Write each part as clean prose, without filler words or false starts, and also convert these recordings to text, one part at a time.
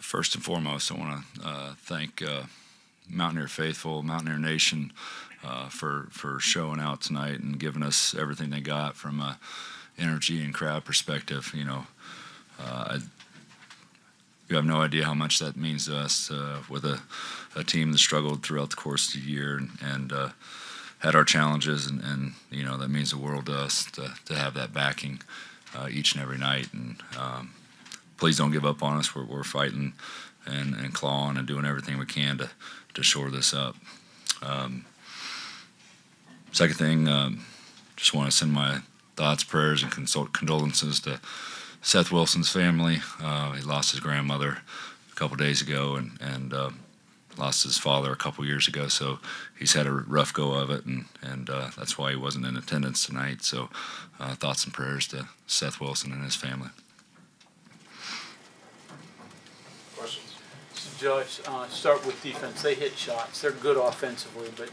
First and foremost, I want to thank Mountaineer Faithful, Mountaineer Nation for showing out tonight and giving us everything they got from a energy and crowd perspective. You have no idea how much that means to us with a team that struggled throughout the course of the year and had our challenges, and that means the world to us to have that backing each and every night. And please don't give up on us. We're fighting and clawing and doing everything we can to shore this up. Second thing, just want to send my thoughts, prayers, and condolences to Seth Wilson's family. He lost his grandmother a couple days ago and lost his father a couple years ago, so he's had a rough go of it, and that's why he wasn't in attendance tonight. So thoughts and prayers to Seth Wilson and his family. Questions? So Josh, start with defense. They hit shots. They're good offensively, but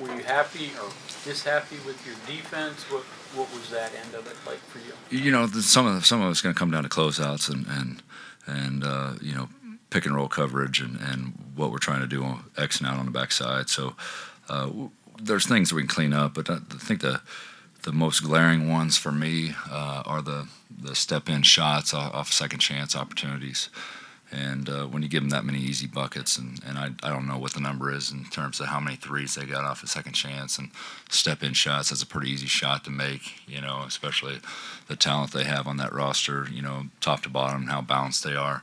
were you happy or dishappy with your defense? What was that end of it like for you? Some of it's going to come down to closeouts and pick and roll coverage and what we're trying to do on X and out on the backside. So there's things we can clean up, but I think the most glaring ones for me are the step-in shots off second chance opportunities. And when you give them that many easy buckets, and I don't know what the number is in terms of how many threes they got off a second chance and step-in shots, that's a pretty easy shot to make, especially the talent they have on that roster, top to bottom, how balanced they are.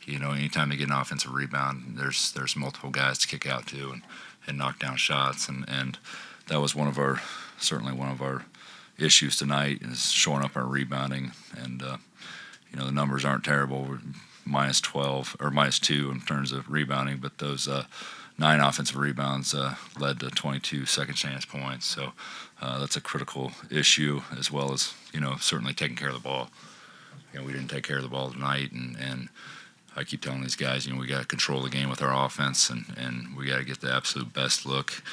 Anytime they get an offensive rebound, there's multiple guys to kick out to and knock down shots, and that was certainly one of our issues tonight, is shoring up our rebounding. And the numbers aren't terrible. We're minus 12 or minus 2 in terms of rebounding, but those 9 offensive rebounds led to 22 second chance points. So that's a critical issue, as well as certainly taking care of the ball. We didn't take care of the ball tonight, and I keep telling these guys, we got to control the game with our offense, and we got to get the absolute best look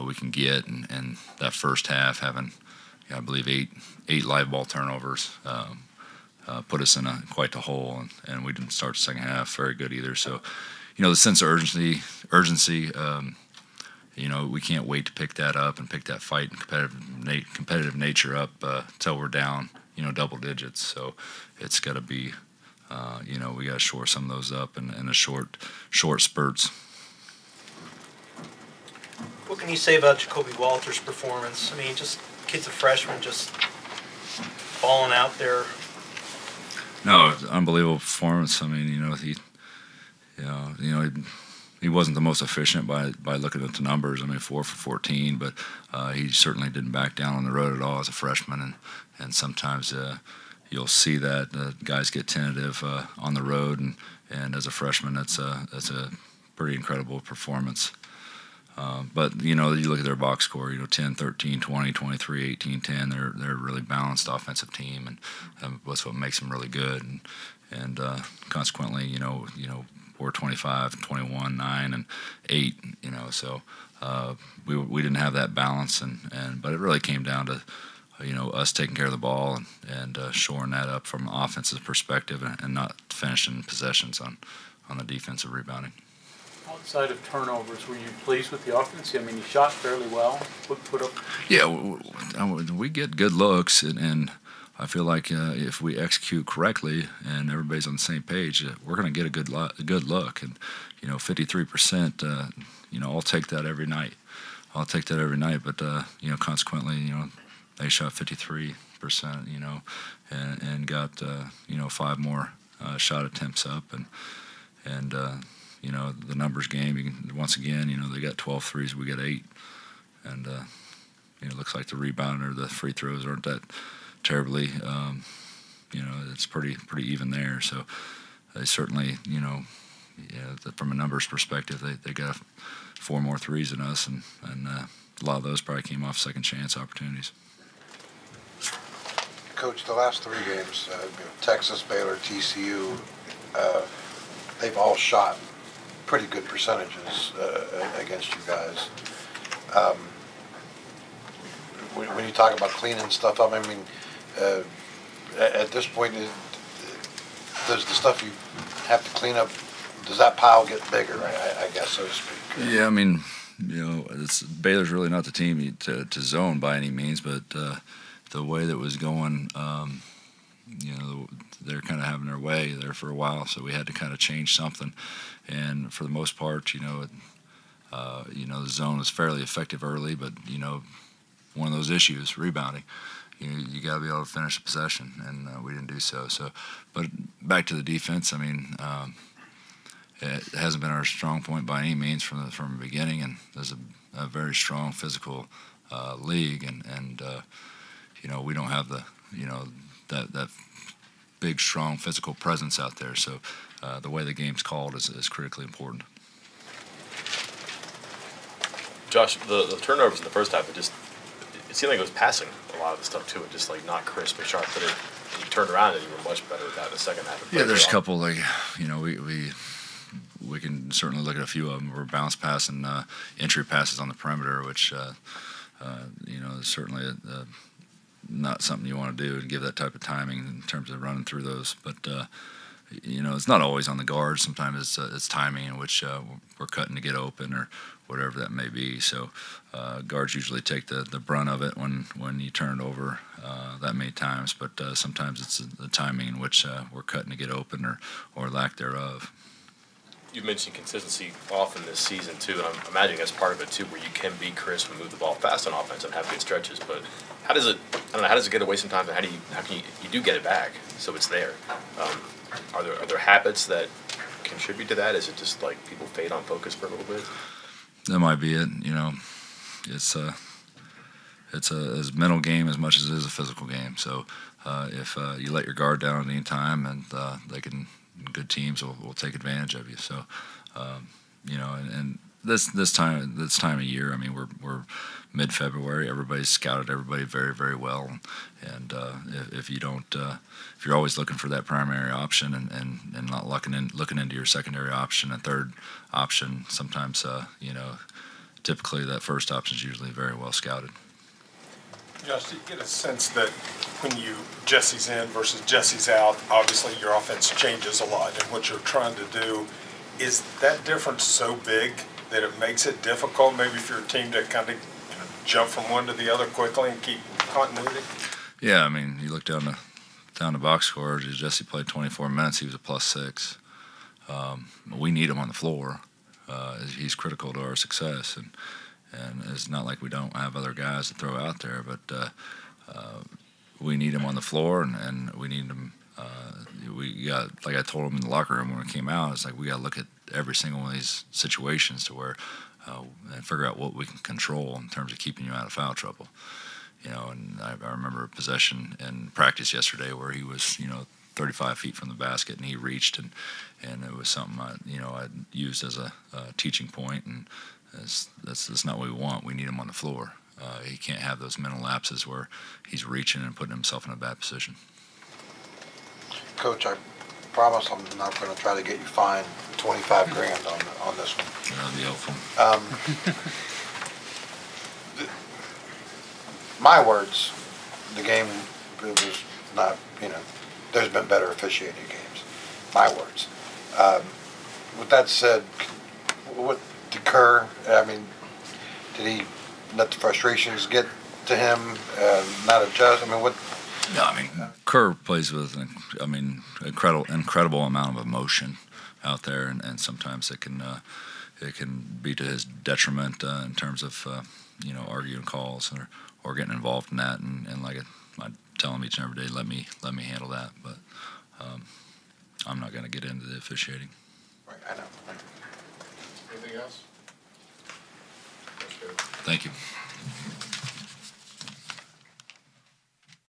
we can get. And that first half, having, I believe, eight live ball turnovers, put us in quite the hole, and we didn't start the second half very good either. So, the sense of urgency. We can't wait to pick that up and pick that fight and competitive nature up till we're down, double digits. So it's got to be. We got to shore some of those up in a short spurts. What can you say about Jacoby Walter's performance? I mean, just kid's a freshman, just balling out there. No, unbelievable performance. I mean, he wasn't the most efficient by looking at the numbers. I mean, 4 for 14, but he certainly didn't back down on the road at all as a freshman, and sometimes. You'll see that guys get tentative on the road, and as a freshman, that's a pretty incredible performance. But you look at their box score, 10, 13, 20, 23, 18, 10. They're a really balanced offensive team, and that's what makes them really good. And consequently, we're 25, 21, 9, and 8. So we didn't have that balance, but it really came down to. Us taking care of the ball and shoring that up from an offensive perspective and not finishing possessions on the defensive rebounding. Outside of turnovers, were you pleased with the offense? I mean, you shot fairly well. Put up. Yeah, we get good looks, and I feel like if we execute correctly and everybody's on the same page, we're going to get a good look. And 53%. I'll take that every night. But consequently, they shot 53%, and got 5 more shot attempts up, and the numbers game. Once again, they got 12 threes, we got 8, and it looks like the rebound or the free throws aren't that terribly. It's pretty even there. So they certainly, from a numbers perspective, they got 4 more threes than us, and a lot of those probably came off second chance opportunities. Coach, the last 3 games, Texas, Baylor, TCU, they've all shot pretty good percentages against you guys. When you talk about cleaning stuff up, I mean, at this point, does the stuff you have to clean up does that pile get bigger, I guess, so to speak? Yeah, I mean, Baylor's really not the team to zone by any means, but the way that was going, they're kind of having their way there for a while, so we had to kind of change something. And for the most part, the zone was fairly effective early, but one of those issues, rebounding. You got to be able to finish a possession, and we didn't do so. But back to the defense. I mean, it hasn't been our strong point by any means from the beginning, and there's a very strong physical league, and we don't have that big, strong physical presence out there. So the way the game's called is critically important. Josh, the turnovers in the first half, it seemed like it was passing a lot of the stuff too, and just like not crisp and sharp. But you turned around and you were much better with that in the second half. Yeah, there's a couple we can certainly look at a few of them. We're bounce pass and entry passes on the perimeter, which is certainly not something you want to do and give that type of timing in terms of running through those. But it's not always on the guard. Sometimes it's timing in which we're cutting to get open or whatever that may be. So guards usually take the brunt of it when you turn it over that many times. But sometimes it's the timing in which we're cutting to get open or lack thereof. You've mentioned consistency often this season too, and I'm imagining that's part of it too, where you can be crisp and move the ball fast on offense and have good stretches. But how does it get away sometimes, and how can you do get it back so it's there? Are there habits that contribute to that? Is it just like people fade on focus for a little bit? That might be it. It's a mental game as much as it is a physical game. So if you let your guard down at any time, and good teams will take advantage of you. So and this time of year, I mean, we're mid-February. Everybody's scouted everybody very, very well, and if you're always looking for that primary option and not looking into your secondary option and third option, sometimes typically that first option is usually very well scouted. Josh, do you get a sense that when Jesse's in versus Jesse's out, obviously your offense changes a lot, and what you're trying to do, is that difference so big that it makes it difficult maybe for your team to kind of jump from one to the other quickly and keep continuity? Yeah, I mean, you look down the box score. Jesse played 24 minutes. He was a +6. We need him on the floor. He's critical to our success, and it's not like we don't have other guys to throw out there, but we need him on the floor, and we need him. We got, like I told him in the locker room when we came out, it's like we got to look at every single one of these situations to where and figure out what we can control in terms of keeping you out of foul trouble. And I remember a possession in practice yesterday where he was 35 feet from the basket and he reached, and it was something I used as a teaching point, and that's not what we want. We need him on the floor. He can't have those mental lapses where he's reaching and putting himself in a bad position. Coach, I promise I'm not going to try to get you fined $25,000 on this one. That'd be helpful. My words, the game was not, there's been better officiating games. My words. With that said, what did Kerr, did he let the frustrations get to him, not adjust? What? No, Kerr plays with incredible amount of emotion out there, and sometimes it can be to his detriment in terms of arguing calls or getting involved in that, and like I tell him each and every day, let me handle that, but I'm not going to get into the officiating. Right, I know. Anything else? Thank you.